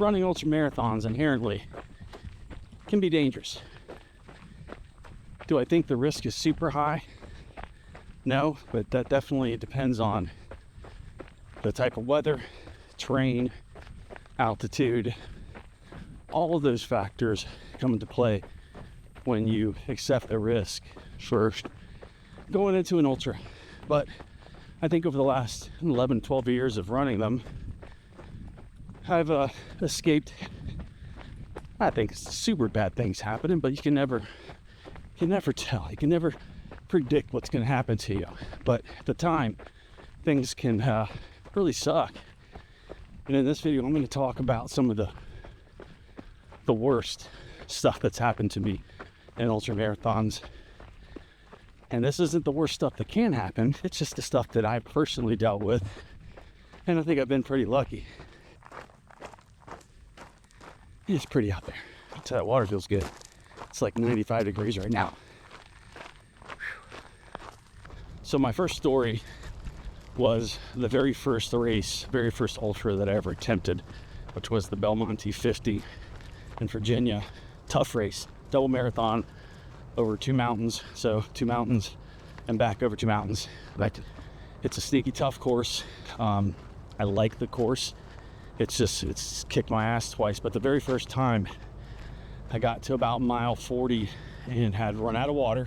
running ultramarathons inherently can be dangerous. Do I think the risk is super high? No, but that definitely depends on the type of weather, terrain, altitude. All of those factors come into play when you accept the risk for going into an ultra. But I think over the last 11, 12 years of running them, I've escaped, I think, super bad things happening, but you can never tell. You can never predict what's going to happen to you. But at the time, things can really suck. And in this video, I'm going to talk about some of the worst stuff that's happened to me in ultramarathons. And this isn't the worst stuff that can happen. It's just the stuff that I personally dealt with. And I think I've been pretty lucky. It's pretty out there. I'll tell you, that water feels good. It's like 95 degrees right now. So my first story was the very first race, very first ultra that I ever attempted, which was the Belmonte 50 in Virginia. Tough race, double marathon over 2 mountains. So 2 mountains and back over 2 mountains. But it's a sneaky tough course. I like the course. It's kicked my ass twice, but the very first time I got to about mile 40 and had run out of water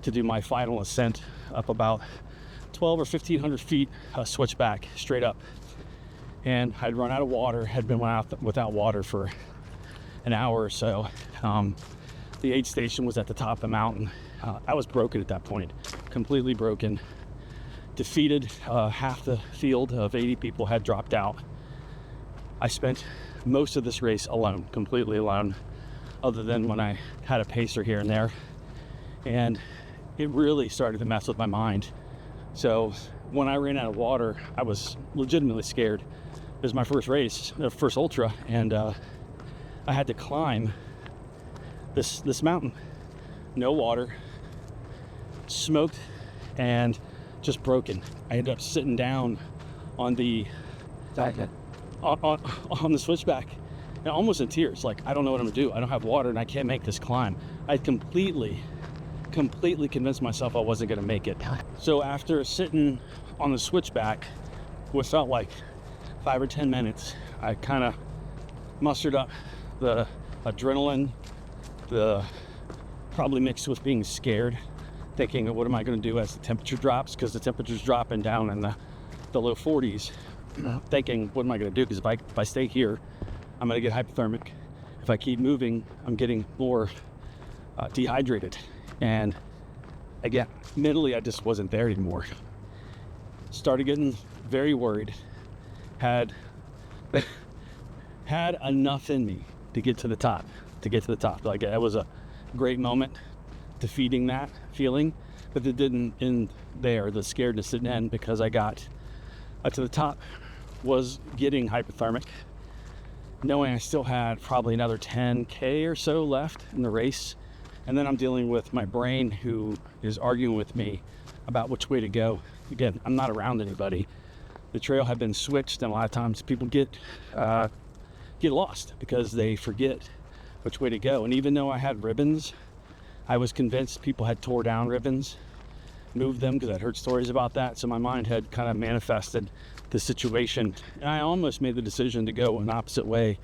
to do my final ascent up about 12 or 1500 feet, switchback straight up. And I'd run out of water, had been without water for an hour or so. The aid station was at the top of the mountain. I was broken at that point, completely broken. Defeated. Half the field of 80 people had dropped out. I spent most of this race alone, completely alone, other than when I had a pacer here and there. And it really started to mess with my mind. So when I ran out of water, I was legitimately scared. It was my first race, first ultra, and I had to climb this mountain. No water, smoked, and just broken. I ended up sitting down on the on the switchback, and almost in tears. Like, I don't know what I'm gonna do. I don't have water, and I can't make this climb. I completely convinced myself I wasn't gonna make it. So after sitting on the switchback, what felt like 5 or 10 minutes, I kind of mustered up the adrenaline, probably mixed with being scared, thinking, what am I going to do as the temperature drops? Because the temperature's dropping down in the low 40s. Thinking, what am I going to do? Because if I stay here, I'm going to get hypothermic. If I keep moving, I'm getting more dehydrated. And again, mentally, I just wasn't there anymore. Started getting very worried. Had enough in me to get to the top. Like, it was a great moment, defeating that feeling, but it didn't end there. The scaredness didn't end, because I got to the top, was getting hypothermic, knowing I still had probably another 10K or so left in the race. And then I'm dealing with my brain, who is arguing with me about which way to go. Again, I'm not around anybody. The trail had been switched, and a lot of times people get lost because they forget which way to go. And even though I had ribbons, I was convinced people had tore down ribbons, moved them, because I'd heard stories about that. So my mind had kind of manifested the situation, and I almost made the decision to go an opposite way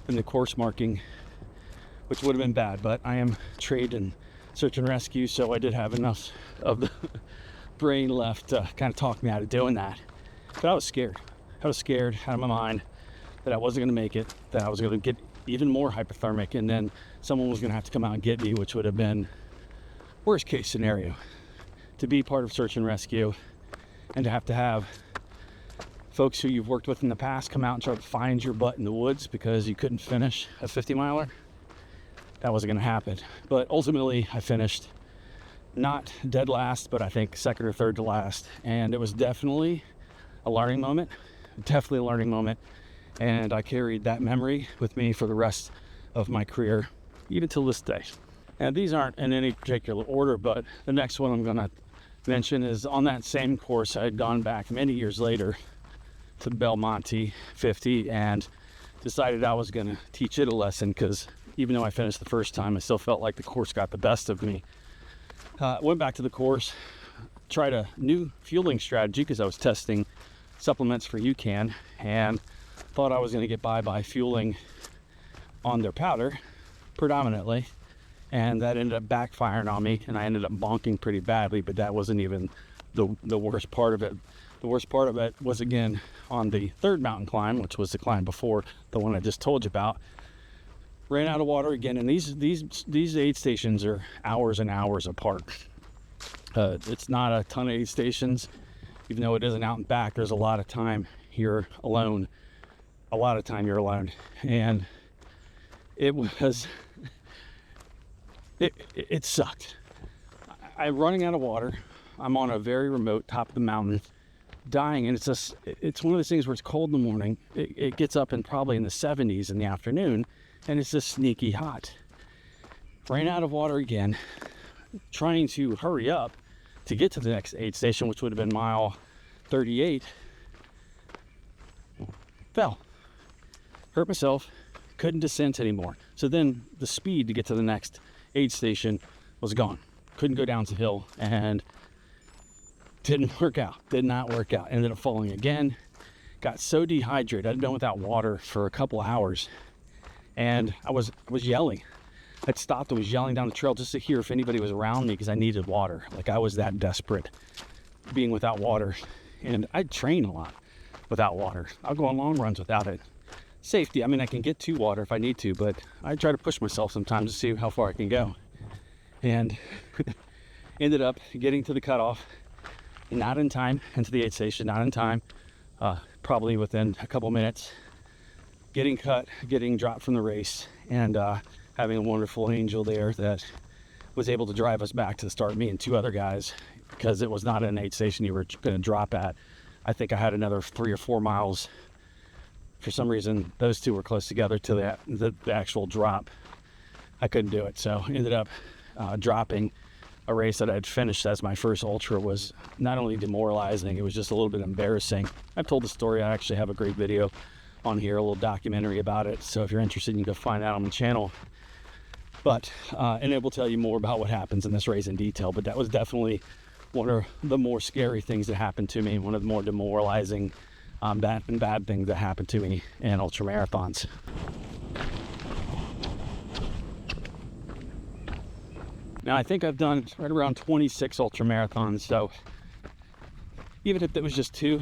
than the course marking, which would have been bad. But I am trained in search and rescue, so I did have enough of the brain left to kind of talk me out of doing that. But I was scared out of my mind that I wasn't going to make it, that I was going to get even more hypothermic, and then someone was going to have to come out and get me, which would have been worst case scenario. To be part of search and rescue and to have folks who you've worked with in the past come out and try to find your butt in the woods because you couldn't finish a 50-miler, that wasn't going to happen. But ultimately, I finished not dead last, but I think second or third to last. And it was definitely a learning moment, and I carried that memory with me for the rest of my career, even till this day. And these aren't in any particular order, but the next one I'm going to mention is on that same course. I had gone back many years later to Belmonte 50 and decided I was going to teach it a lesson, because even though I finished the first time, I still felt like the course got the best of me. Went back to the course, tried a new fueling strategy because I was testing supplements for UCAN, and thought I was going to get by fueling on their powder predominantly, and that ended up backfiring on me, and I ended up bonking pretty badly. But that wasn't even the worst part of it. The worst part of it was, again, on the third mountain climb, which was the climb before the one I just told you about. Ran out of water again, and these aid stations are hours and hours apart. It's not a ton of aid stations, even though it isn't out and back. There's a lot of time you're alone. A lot of time you're alone, and it sucked. I'm running out of water. I'm on a very remote top of the mountain, dying, and it's one of those things where it's cold in the morning. It gets up probably in the 70s in the afternoon, and it's just sneaky hot. Ran out of water again, trying to hurry up to get to the next aid station, which would have been mile 38. Fell. Hurt myself, couldn't descent anymore. So then the speed to get to the next aid station was gone. Couldn't go down the hill, and didn't work out. Did not work out. Ended up falling again. Got so dehydrated. I'd been without water for a couple hours, and I was yelling. I'd stopped and was yelling down the trail just to hear if anybody was around me, because I needed water. Like, I was that desperate being without water. And I train a lot without water. I'll go on long runs without it. Safety, I mean, I can get to water if I need to, but I try to push myself sometimes to see how far I can go. And ended up getting to the cutoff, not in time, into the aid station, not in time, probably within a couple minutes, getting cut, getting dropped from the race, and having a wonderful angel there that was able to drive us back to the start, me and two other guys, because it was not an aid station you were going to drop at. I think I had another 3 or 4 miles. For some reason, those two were close together to the actual drop. I couldn't do it, so ended up dropping a race that I'd finished as my first ultra. Was not only demoralizing, it was just a little bit embarrassing. I've told the story. I actually have a great video on here, a little documentary about it, so if you're interested, you can go find that on the channel. But and it will tell you more about what happens in this race in detail. But that was definitely one of the more scary things that happened to me, one of the more demoralizing bad things that happened to me in ultramarathons. Now, I think I've done right around 26 ultramarathons, so even if it was just 2,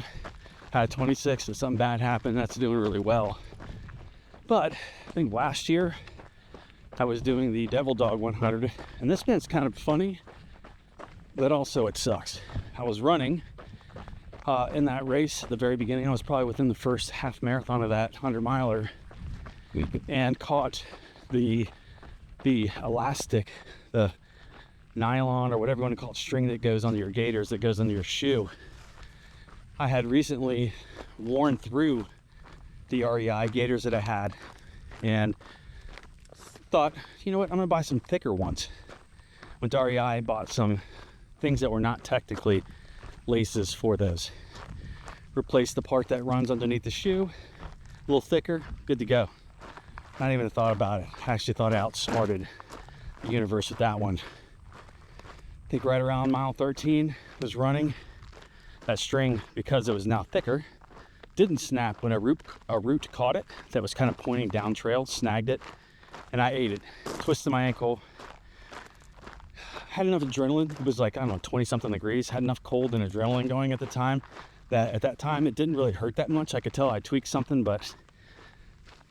had 26, if something bad happened, that's doing really well. But I think last year I was doing the Devil Dog 100, and this one's kind of funny, but also it sucks. I was running in that race at the very beginning. I was probably within the first half marathon of that 100-miler, and caught the elastic, the nylon or whatever you want to call it, string that goes under your gaiters, that goes under your shoe. I had recently worn through the REI gaiters that I had, and thought, you know what, I'm gonna buy some thicker ones. Went to REI, bought some things that were not technically laces for those. Replaced the part that runs underneath the shoe, a little thicker, good to go. Not even a thought about it. I actually thought I outsmarted the universe with that one. I think right around mile 13, was running. That string, because it was now thicker, didn't snap when a root caught it that was kind of pointing down trail, snagged it, and I ate it. Twisted my ankle. Had enough adrenaline. It was like, I don't know, 20 something degrees. Had enough cold and adrenaline going at the time that at that time it didn't really hurt that much. I could tell I tweaked something, but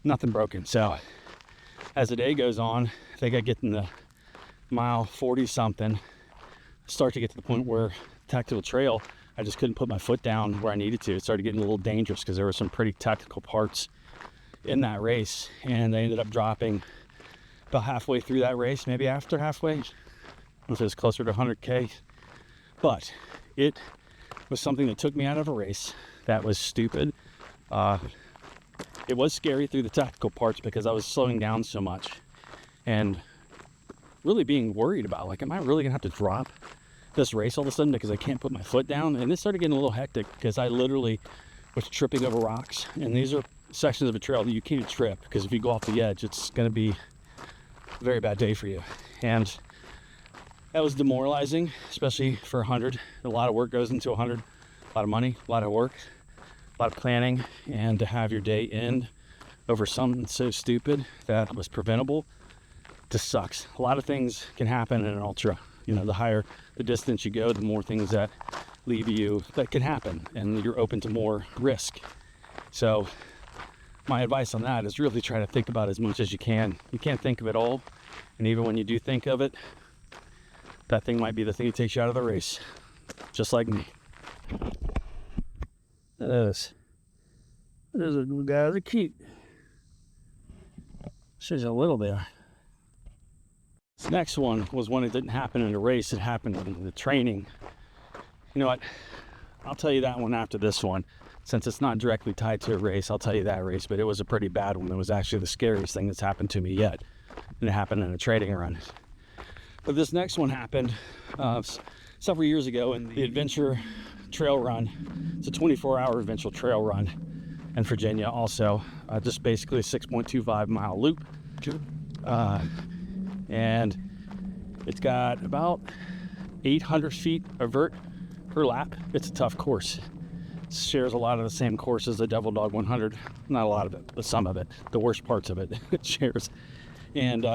nothing broken. So as the day goes on, I think I get in the mile 40 something, start to get to the point where tactical trail, I just couldn't put my foot down where I needed to. It started getting a little dangerous because there were some pretty tactical parts in that race, and they ended up dropping about halfway through that race, maybe after halfway, if it was closer to 100K. But it was something that took me out of a race. That was stupid. It was scary through the tactical parts because I was slowing down so much and really being worried about, like, am I really gonna have to drop this race all of a sudden because I can't put my foot down? And it started getting a little hectic because I literally was tripping over rocks, and these are sections of a trail that you can't trip, because if you go off the edge, it's going to be a very bad day for you. And that was demoralizing, especially for 100. A lot of work goes into 100, a lot of money, a lot of work, a lot of planning, and to have your day end over something so stupid that was preventable just sucks. A lot of things can happen in an ultra. You know, the higher the distance you go, the more things that leave you that can happen, and you're open to more risk. So my advice on that is really try to think about as much as you can. You can't think of it all, and even when you do think of it, that thing might be the thing that takes you out of the race, just like me. Those little guys are cute. She's a little bit. This next one was one that didn't happen in a race, it happened in the training. You know what? I'll tell you that one after this one. Since it's not directly tied to a race, I'll tell you that race, but it was a pretty bad one. It was actually the scariest thing that's happened to me yet. And it happened in a training run. But this next one happened several years ago in the Adventure Trail Run. It's a 24-hour Adventure Trail Run in Virginia also. Just basically a 6.25 mile loop. And it's got about 800 feet of vert per lap. It's a tough course. It shares a lot of the same course as the Devil Dog 100. Not a lot of it, but some of it. The worst parts of it, it shares. And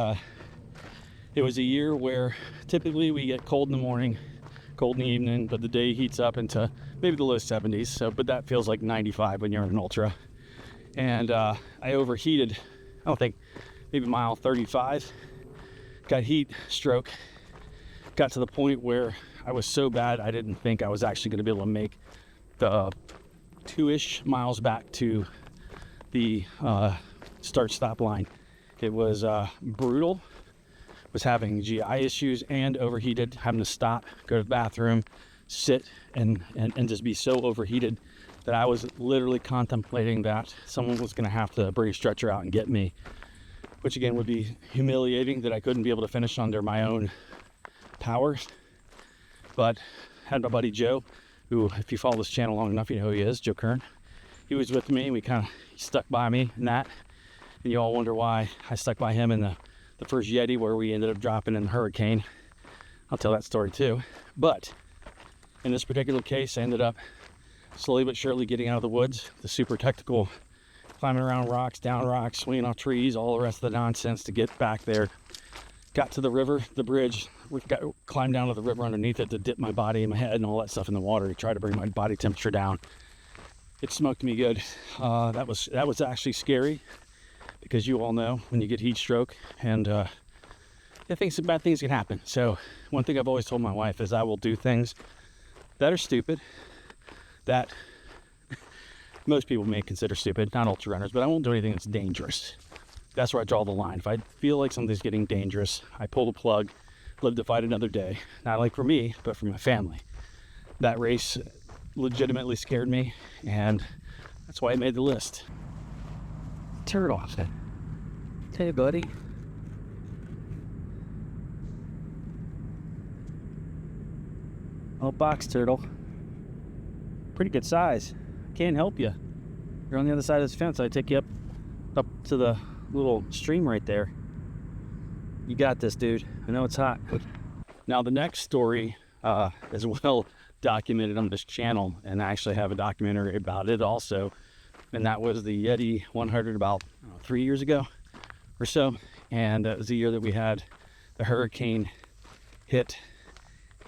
it was a year where typically we get cold in the morning, cold in the evening, but the day heats up into maybe the low 70s. So, but that feels like 95 when you're in an ultra. And I overheated, I don't think, maybe mile 35. Got heat stroke. Got to the point where I was so bad I didn't think I was actually going to be able to make the 2-ish miles back to the start-stop line. It was brutal. Was having GI issues and overheated, having to stop, go to the bathroom, sit, and just be so overheated that I was literally contemplating that someone was going to have to bring a stretcher out and get me, which again would be humiliating that I couldn't be able to finish under my own power. But had my buddy Joe, who, if you follow this channel long enough, you know who he is, Joe Kern. He was with me, and we kind of stuck by me in that. And you all wonder why I stuck by him in the first Yeti where we ended up dropping in the hurricane. I'll tell that story too. But in this particular case, I ended up slowly but surely getting out of the woods, the super technical climbing around rocks, down rocks, swinging off trees, all the rest of the nonsense to get back there. Got to the river, the bridge, climbed down to the river underneath it to dip my body and my head and all that stuff in the water to try to bring my body temperature down. It smoked me good. That was actually scary, because you all know when you get heat stroke and bad things can happen. So one thing I've always told my wife is I will do things that are stupid, that most people may consider stupid, not ultra runners, but I won't do anything that's dangerous. That's where I draw the line. If I feel like something's getting dangerous, I pull the plug, live to fight another day. Not like for me, but for my family. That race legitimately scared me, and that's why I made the list. Turtle. Hey, buddy. Oh, box turtle. Pretty good size. Can't help you. You're on the other side of this fence. I take you up to the little stream right there. You got this, dude. I know it's hot. Now, the next story is well documented on this channel, and I actually have a documentary about it also. And that was the Yeti 100 about 3 years ago or so. And it was the year that we had the hurricane hit,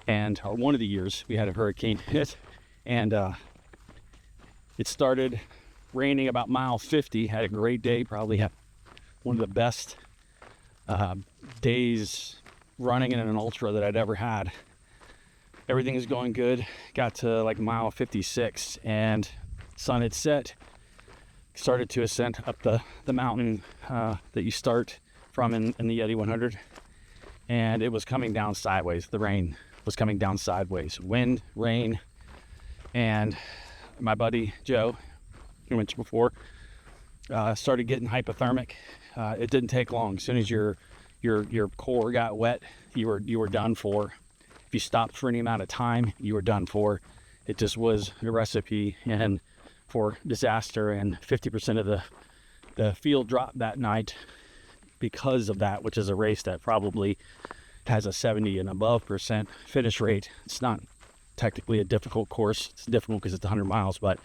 or one of the years we had a hurricane hit. And it started raining about mile 50, had a great day, probably had one of the best days running in an ultra that I'd ever had. Everything is going good. Got to like mile 56 and sun had set. Started to ascend up the mountain that you start from in the Yeti 100, and it was coming down sideways. The rain was coming down sideways. Wind, rain, and my buddy Joe, who I mentioned before, started getting hypothermic. It didn't take long. As soon as your core got wet, you were done for. If you stopped for any amount of time, you were done for. It just was a recipe, and for disaster, and 50% of the field dropped that night because of that, which is a race that probably has a 70 and above % finish rate. It's not technically a difficult course. It's difficult because it's 100 miles, but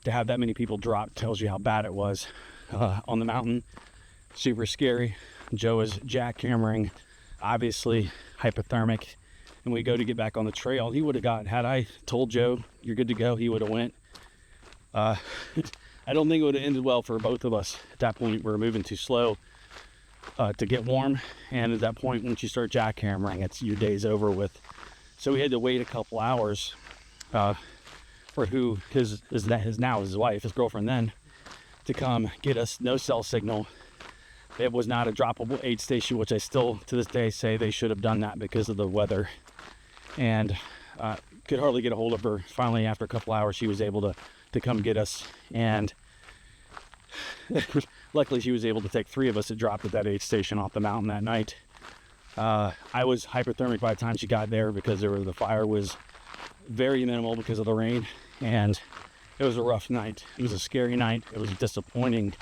to have that many people drop tells you how bad it was on the mountain. Super scary. Joe is jackhammering, obviously hypothermic, and we go to get back on the trail. He would have got, had I told Joe you're good to go, he would have went. I don't think it would have ended well for both of us. At that point, we were moving too slow to get warm, and at that point, once you start jackhammering, it's your day's over with. So we had to wait a couple hours for his wife, his girlfriend then, to come get us. No cell signal. It was not a droppable aid station, which I still to this day say they should have done that because of the weather, and could hardly get a hold of her. Finally, after a couple hours, she was able to come get us, and luckily she was able to take 3 of us that dropped at that aid station off the mountain that night. I was hypothermic by the time she got there because the fire was very minimal because of the rain, and it was a rough night. It was a scary night. It was disappointing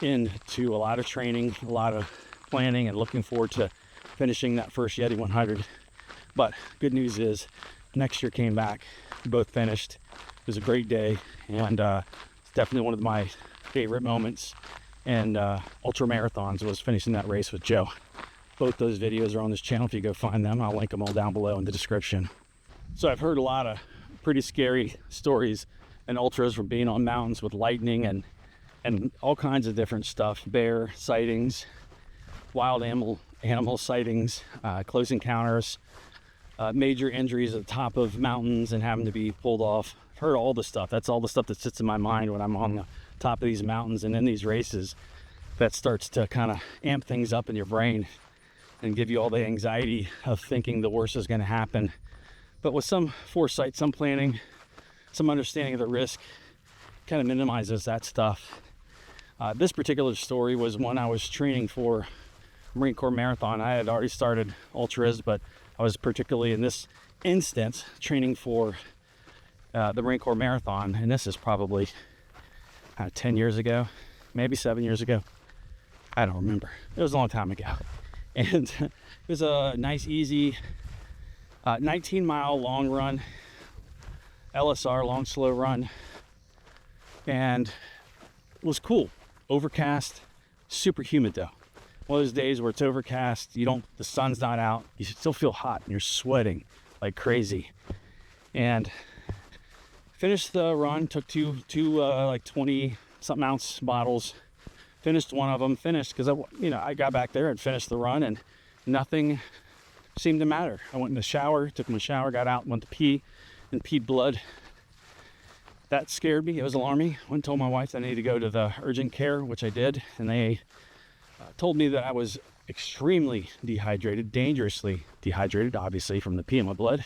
into a lot of training, a lot of planning, and looking forward to finishing that first Yeti 100. But good news is next year came back, we both finished. It was a great day, and it's definitely one of my favorite moments and ultramarathons was finishing that race with Joe. Both those videos are on this channel. If you go find them, I'll link them all down below in the description. So I've heard a lot of pretty scary stories and ultras from being on mountains with lightning and all kinds of different stuff, bear sightings, wild animal sightings, close encounters, major injuries at the top of mountains and having to be pulled off. I've heard all the stuff. That's all the stuff that sits in my mind when I'm on the top of these mountains and in these races. That starts to kind of amp things up in your brain and give you all the anxiety of thinking the worst is going to happen. But with some foresight, some planning, some understanding of the risk, kind of minimizes that stuff. This particular story was when I was training for Marine Corps Marathon. I had already started ultras, but I was particularly in this instance training for the Marine Corps Marathon, and this is probably 10 years ago, maybe 7 years ago. I don't remember. It was a long time ago. And it was a nice, easy 19-mile long run, LSR, long, slow run, and it was cool. Overcast, super humid though. One of those days where it's overcast, the sun's not out, you still feel hot and you're sweating like crazy. And finished the run, took two like 20 something ounce bottles, finished one of them, because I got back there and finished the run and nothing seemed to matter. I went in the shower, took my shower, got out, went to pee and peed blood. That scared me. It was alarming. Went and told my wife that I needed to go to the urgent care, which I did, and they told me that I was extremely dehydrated, dangerously dehydrated, obviously from the pee in my blood.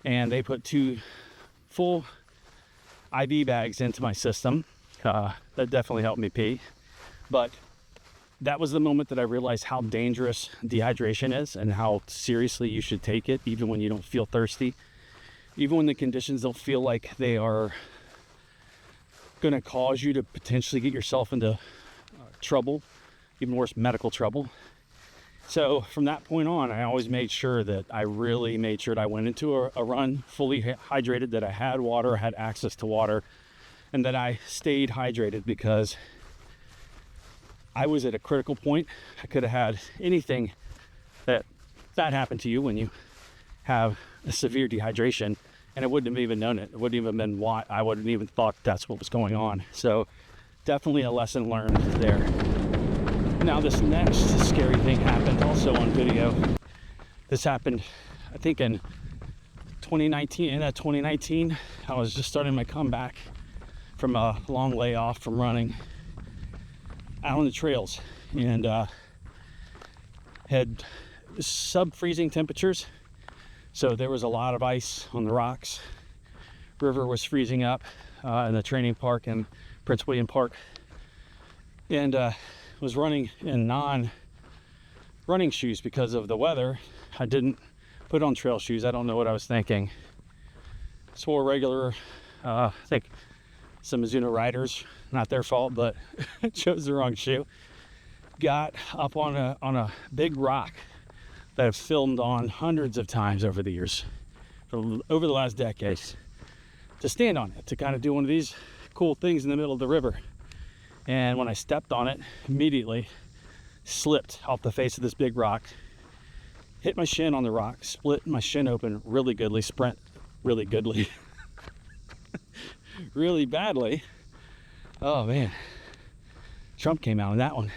And they put 2 full IV bags into my system. That definitely helped me pee. But that was the moment that I realized how dangerous dehydration is and how seriously you should take it, even when you don't feel thirsty. Even when the conditions don't feel like they are going to cause you to potentially get yourself into trouble, even worse, medical trouble. So from that point on, I always made sure that I went into a run fully hydrated, that I had water, I had access to water, and that I stayed hydrated, because I was at a critical point. I could have had anything that happened to you when you have a severe dehydration, and I wouldn't have even known it. It wouldn't even been why. I wouldn't even thought that's what was going on. So definitely a lesson learned there. Now this next scary thing happened also on video. This happened, I think in 2019. In that 2019, I was just starting my comeback from a long layoff from running out on the trails, and had sub-freezing temperatures. So there was a lot of ice on the rocks. River was freezing up in the training park in Prince William Park, and was running in non-running shoes because of the weather. I didn't put on trail shoes. I don't know what I was thinking. Just wore regular, I think some Mizuno riders, not their fault, but chose the wrong shoe. Got up on a big rock that I've filmed on hundreds of times over the years, over the last decades, to stand on it, to kind of do one of these cool things in the middle of the river. And when I stepped on it, immediately slipped off the face of this big rock, hit my shin on the rock, split my shin open really goodly, really goodly, really badly. Oh man, Trump came out on that one.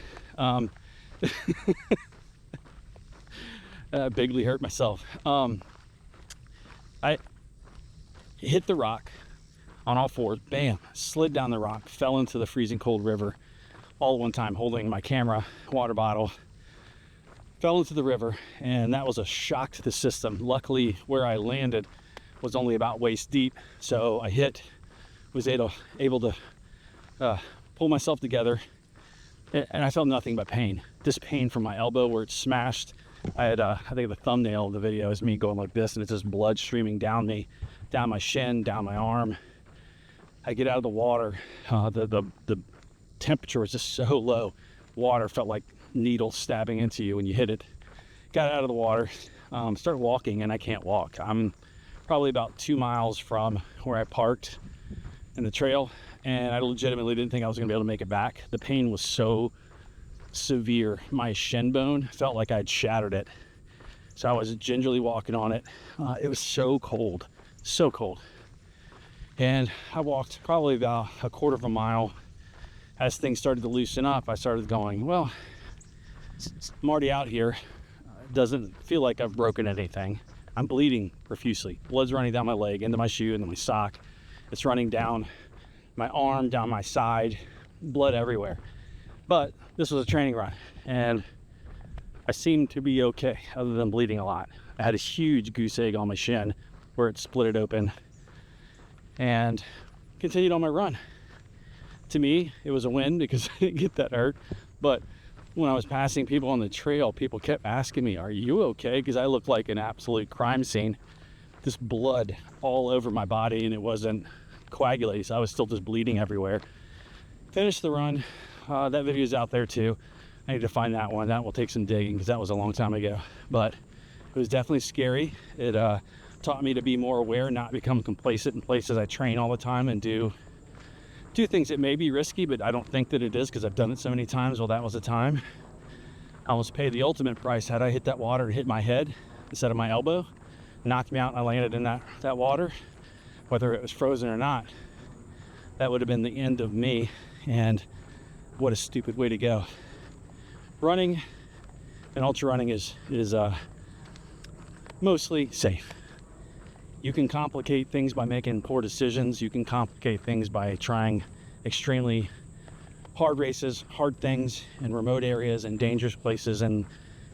Bigly hurt myself. I hit the rock on all fours, bam, slid down the rock, fell into the freezing cold river, all at one time, holding my camera, water bottle, fell into the river, and that was a shock to the system. Luckily, where I landed was only about waist deep, so I was able to pull myself together, and I felt nothing but pain. This pain from my elbow where it's smashed. I had, I think the thumbnail of the video is me going like this, and it's just blood streaming down me, down my shin, down my arm. I get out of the water. The temperature was just so low. Water felt like needles stabbing into you when you hit it. Got out of the water, started walking, and I can't walk. I'm probably about 2 miles from where I parked in the trail, and I legitimately didn't think I was going to be able to make it back. The pain was so severe. My shin bone felt like I'd shattered it. So I was gingerly walking on it. It was so cold, so cold. And I walked probably about a quarter of a mile. As things started to loosen up, I started going, well, I'm already out here. It doesn't feel like I've broken anything. I'm bleeding profusely. Blood's running down my leg, into my shoe, into my sock. It's running down my arm, down my side, blood everywhere. But this was a training run, and I seemed to be okay, other than bleeding a lot. I had a huge goose egg on my shin where it split it open, and continued on my run. To me, it was a win because I didn't get that hurt. But when I was passing people on the trail, people kept asking me, are you okay? Because I looked like an absolute crime scene. This blood all over my body, and it wasn't coagulating, so I was still just bleeding everywhere. Finished the run. That video is out there too. I need to find that one. That will take some digging because that was a long time ago. But it was definitely scary. It taught me to be more aware, not become complacent in places I train all the time and do things that may be risky, but I don't think that it is because I've done it so many times. Well, that was the time. I almost paid the ultimate price. Had I hit that water and hit my head instead of my elbow, knocked me out, and I landed in that water, whether it was frozen or not, that would have been the end of me. And what a stupid way to go. Running and ultra running is mostly safe. You can complicate things by making poor decisions. You can complicate things by trying extremely hard races, hard things in remote areas and dangerous places. And,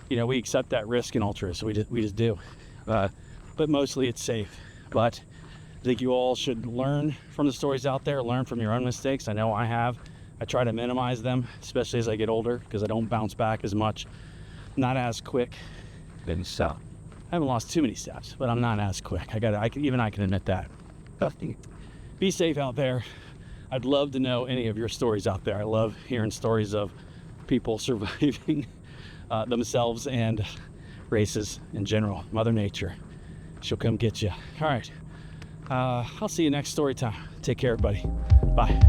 you know, we accept that risk in ultras, so we just do. But mostly it's safe. But I think you all should learn from the stories out there, learn from your own mistakes. I know I have. I try to minimize them, especially as I get older, because I don't bounce back as much, not as quick. Then so. I haven't lost too many steps, but I'm not as quick. Even I can admit that. Be safe out there. I'd love to know any of your stories out there. I love hearing stories of people surviving themselves and races in general. Mother Nature, she'll come get you. All right. I'll see you next story time. Take care, everybody. Bye.